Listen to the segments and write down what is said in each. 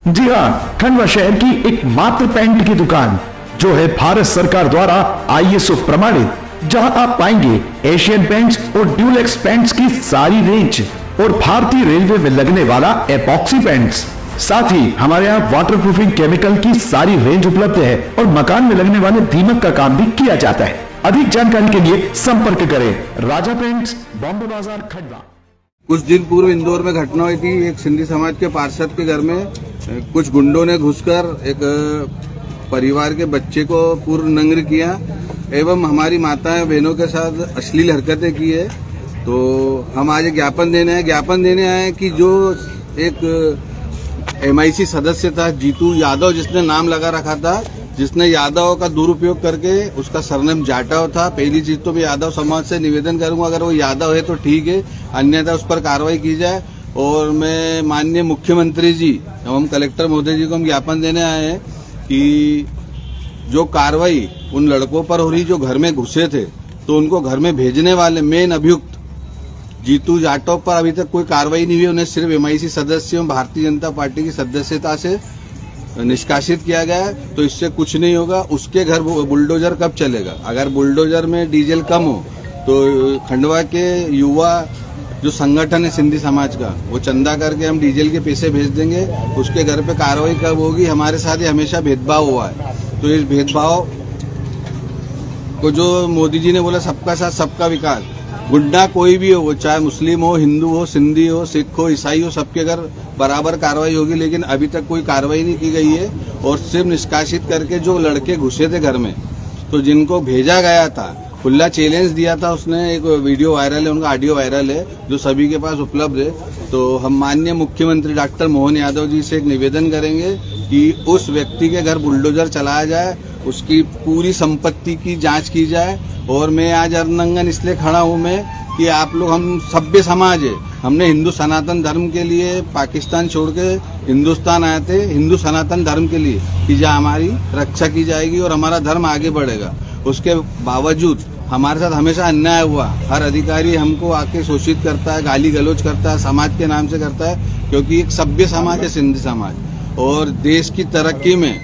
जी हाँ, खंडवा शहर की एकमात्र पेंट की दुकान जो है भारत सरकार द्वारा ISO प्रमाणित, जहां आप पाएंगे एशियन पेंट्स और ड्यूलेक्स पेंट्स की सारी रेंज और भारतीय रेलवे में लगने वाला एपॉक्सी पेंट्स। साथ ही हमारे यहाँ वाटरप्रूफिंग केमिकल की सारी रेंज उपलब्ध है और मकान में लगने वाले दीमक का काम भी किया जाता है। अधिक जानकारी के लिए संपर्क करें राजा पेंट्स, बॉम्बे बाजार, खंडवा। कुछ दिन पूर्व इंदौर में घटना हुई थी। एक सिंधी समाज के पार्षद के घर में कुछ गुंडों ने घुसकर एक परिवार के बच्चे को पूर्ण नंग किया एवं हमारी माताएं बहनों के साथ अश्लील हरकतें की है। तो हम आज ज्ञापन देने आए कि जो एक MIC सदस्य था जीतू यादव, जिसने नाम लगा रखा था, जिसने यादव का दुरुपयोग करके, उसका सरनेम जाटव था। पहली चीज तो मैं यादव समाज से निवेदन करूंगा, अगर वो यादव है तो ठीक है, अन्यथा उस पर कार्रवाई की जाए। और मैं माननीय मुख्यमंत्री जी एवं कलेक्टर महोदय जी को हम ज्ञापन देने आए हैं कि जो कार्रवाई उन लड़कों पर हो रही जो घर में घुसे थे, तो उनको घर में भेजने वाले मेन अभियुक्त जीतू जाटव पर अभी तक कोई कार्रवाई नहीं हुई। उन्हें सिर्फ MIC सदस्य एवं भारतीय जनता पार्टी की सदस्यता से निष्कासित किया गया है। तो इससे कुछ नहीं होगा। उसके घर बुलडोजर कब चलेगा? अगर बुलडोजर में डीजल कम हो तो खंडवा के युवा जो संगठन है सिंधी समाज का, वो चंदा करके हम डीजल के पैसे भेज देंगे। उसके घर पे कार्रवाई कब होगी? हमारे साथ ये हमेशा भेदभाव हुआ है। तो इस भेदभाव को जो मोदी जी ने बोला सबका साथ सबका विकास, गुंडा कोई भी हो, वो चाहे मुस्लिम हो, हिंदू हो, सिंधी हो, सिख हो, ईसाई हो, सबके घर बराबर कार्रवाई होगी। लेकिन अभी तक कोई कार्रवाई नहीं की गई है। और सिर्फ निष्कासित करके जो लड़के घुसे थे घर में, तो जिनको भेजा गया था, खुला चैलेंज दिया था उसने, एक वीडियो वायरल है, उनका ऑडियो वायरल है जो सभी के पास उपलब्ध है। तो हम माननीय मुख्यमंत्री डॉक्टर मोहन यादव जी से एक निवेदन करेंगे कि उस व्यक्ति के घर बुलडोजर चलाया जाए, उसकी पूरी संपत्ति की जांच की जाए। और मैं आज अर्नंगन इसलिए खड़ा हूं मैं कि आप लोग, हम सभ्य समाज है, हमने हिंदू सनातन धर्म के लिए पाकिस्तान छोड़ के हिंदुस्तान आए थे, हिंदू सनातन धर्म के लिए कि जहाँ हमारी रक्षा की जाएगी और हमारा धर्म आगे बढ़ेगा। उसके बावजूद हमारे साथ हमेशा अन्याय हुआ। हर अधिकारी हमको आके शोषित करता है, गाली गलौज करता है, समाज के नाम से करता है, क्योंकि एक सभ्य समाज है सिंधी समाज। और देश की तरक्की में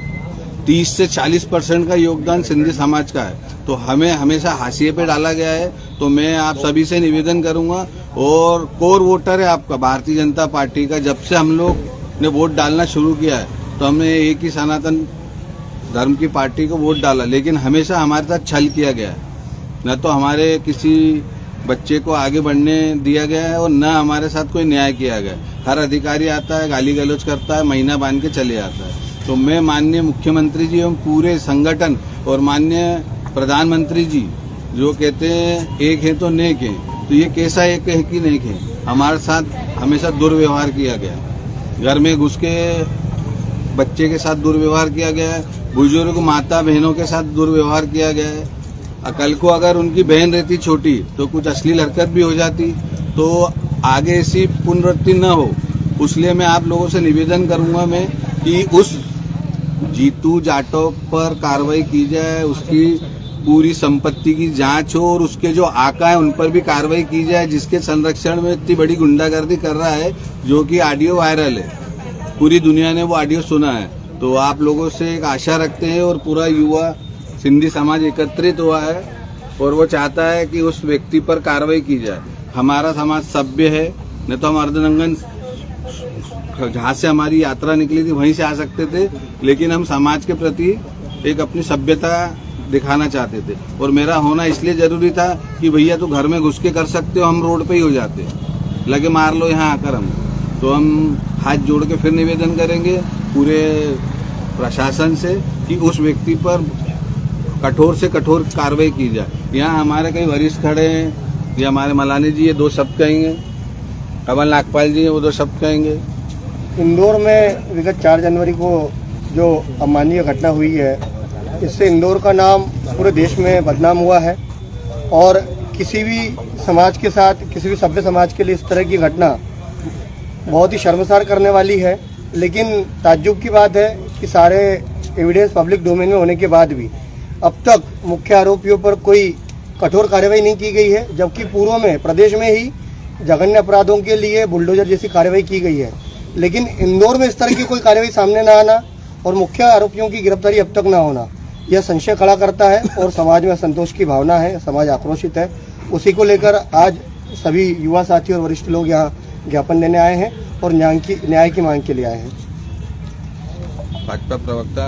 30 से 40% का योगदान सिंधी समाज का है। तो हमें हमेशा हाशिए पे डाला गया है। तो मैं आप सभी से निवेदन करूंगा, और कोर वोटर है आपका भारतीय जनता पार्टी का। जब से हम लोग ने वोट डालना शुरू किया है, तो हमने एक ही सनातन धर्म की पार्टी को वोट डाला, लेकिन हमेशा हमारे साथ छल किया गया है। न तो हमारे किसी बच्चे को आगे बढ़ने दिया गया है और न हमारे साथ कोई न्याय किया गया है। हर अधिकारी आता है, गाली गलौज करता है, महीना बांध के चले जाता है। तो मैं माननीय मुख्यमंत्री जी एवं पूरे संगठन और माननीय प्रधानमंत्री जी जो कहते हैं एक है तो नेक है, तो ये कैसा एक है कि नेक है? हमारे साथ हमेशा दुर्व्यवहार किया गया है। घर में घुस के बच्चे के साथ दुर्व्यवहार किया गया है, बुजुर्ग माता बहनों के साथ दुर्व्यवहार किया गया है। कल को अगर उनकी बहन रहती छोटी तो कुछ अश्लील हरकत भी हो जाती। तो आगे ऐसी पुनरावृत्ति न हो, इसलिए मैं आप लोगों से निवेदन करूंगा मैं कि उस जीतू जाटव पर कार्रवाई की जाए, उसकी पूरी संपत्ति की जांच हो और उसके जो आका है उन पर भी कार्रवाई की जाए, जिसके संरक्षण में इतनी बड़ी गुंडागर्दी कर रहा है, जो कि ऑडियो वायरल है, पूरी दुनिया ने वो ऑडियो सुना है। तो आप लोगों से एक आशा रखते हैं और पूरा युवा सिंधी समाज एकत्रित हुआ है और वो चाहता है कि उस व्यक्ति पर कार्रवाई की जाए। हमारा समाज सभ्य है, नहीं तो हम अर्धनंगन जहाँ से हमारी यात्रा निकली थी वहीं से आ सकते थे, लेकिन हम समाज के प्रति एक अपनी सभ्यता दिखाना चाहते थे। और मेरा होना इसलिए जरूरी था कि भैया तो घर में घुस के कर सकते हो, हम रोड पे ही हो जाते, लगे मार लो यहाँ आकर हम। तो हम हाथ जोड़ के फिर निवेदन करेंगे पूरे प्रशासन से कि उस व्यक्ति पर कठोर से कठोर कार्रवाई की जाए। यहाँ हमारे कई वरिष्ठ खड़े हैं, ये हमारे मलानी जी, ये 2 शब्द कहेंगे, कमल नागपाल जी वो 2 शब्द कहेंगे। इंदौर में विगत 4 जनवरी को जो अमानवीय घटना हुई है, इससे इंदौर का नाम पूरे देश में बदनाम हुआ है। और किसी भी समाज के साथ, किसी भी सभ्य समाज के लिए इस तरह की घटना बहुत ही शर्मसार करने वाली है। लेकिन ताज्जुब की बात है कि सारे एविडेंस पब्लिक डोमेन में होने के बाद भी अब तक मुख्य आरोपियों पर कोई कठोर कार्रवाई नहीं की गई है, जबकि पूर्व में प्रदेश में ही जघन्य अपराधों के लिए बुलडोजर जैसी कार्रवाई की गई है। लेकिन इंदौर में इस तरह की कोई कार्रवाई सामने ना आना और मुख्य आरोपियों की गिरफ्तारी अब तक ना होना, यह संशय खड़ा करता है और समाज में संतोष की भावना है, समाज आक्रोशित है। उसी को लेकर आज सभी युवा साथी और वरिष्ठ लोग यहाँ ज्ञापन देने आए हैं और न्याय की मांग के लिए आए हैं। भाजपा प्रवक्ता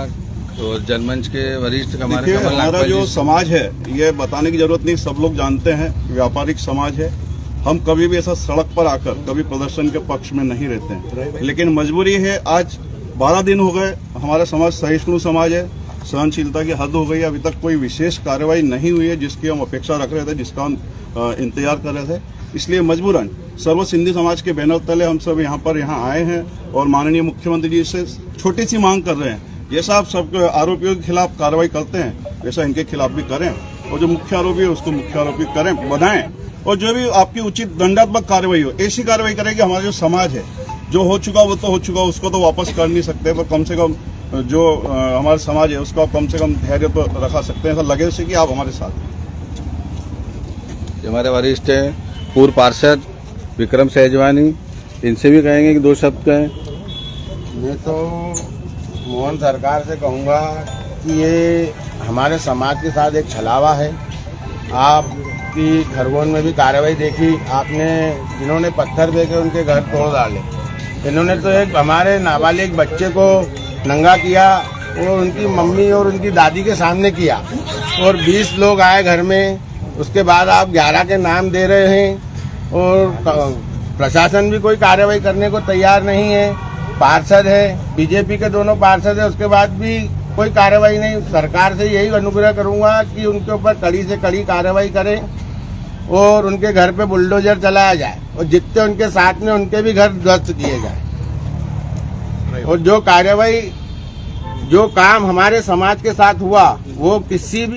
और जनमंच के वरिष्ठ हमारे देखिए, कमल हमारा नागपाल जो जी। समाज है ये बताने की जरूरत नहीं, सब लोग जानते हैं, व्यापारिक समाज है। हम कभी भी ऐसा सड़क पर आकर कभी प्रदर्शन के पक्ष में नहीं रहते हैं, लेकिन मजबूरी है। आज 12 दिन हो गए, हमारा समाज सहिष्णु समाज है, सहनशीलता की हद हो गई। अभी तक कोई विशेष कार्रवाई नहीं हुई है जिसकी हम अपेक्षा रख रहे थे, जिसका हम इंतजार कर रहे थे। इसलिए मजबूरन सर्व सिंधी समाज के बैनर तले हम सब यहाँ आए हैं और माननीय मुख्यमंत्री जी से छोटी सी मांग कर रहे हैं, जैसा आप सब आरोपियों के खिलाफ कार्रवाई करते हैं वैसा इनके खिलाफ भी करें, और जो मुख्य आरोपी है उसको मुख्य आरोपी करें, बनाएं, और जो भी आपकी उचित दंडात्मक कार्रवाई हो ऐसी कार्रवाई करें कि हमारा जो समाज है, जो हो चुका वो तो हो चुका, उसको तो वापस कर नहीं सकते, पर कम से कम जो हमारा समाज है उसको आप कम से कम धैर्य तो रखा सकते हैं। ऐसा लगे से कि आप हमारे साथ हैं। हमारे वरिष्ठ हैं पूर्व पार्षद विक्रम सहजवानी, इनसे भी कहेंगे कि 2 शब्द कहें। मैं तो मोहन सरकार से कहूँगा कि ये हमारे समाज के साथ एक छलावा है। आपकी खरगोन में भी कार्रवाई देखी आपने, जिन्होंने पत्थर फेंके उनके घर तोड़ डाले। इन्होंने तो एक हमारे नाबालिग बच्चे को नंगा किया और उनकी मम्मी और उनकी दादी के सामने किया, और 20 लोग आए घर में। उसके बाद आप 11 के नाम दे रहे हैं और प्रशासन भी कोई कार्रवाई करने को तैयार नहीं है। पार्षद है, बीजेपी के दोनों पार्षद है, उसके बाद भी कोई कार्रवाई नहीं। सरकार से यही अनुग्रह करूंगा कि उनके ऊपर कड़ी से कड़ी कार्रवाई करें और उनके घर पे बुलडोजर चलाया जाए और जितने उनके साथ में उनके भी घर ध्वस्त किए जाए। और जो कार्रवाई, जो काम हमारे समाज के साथ हुआ वो किसी भी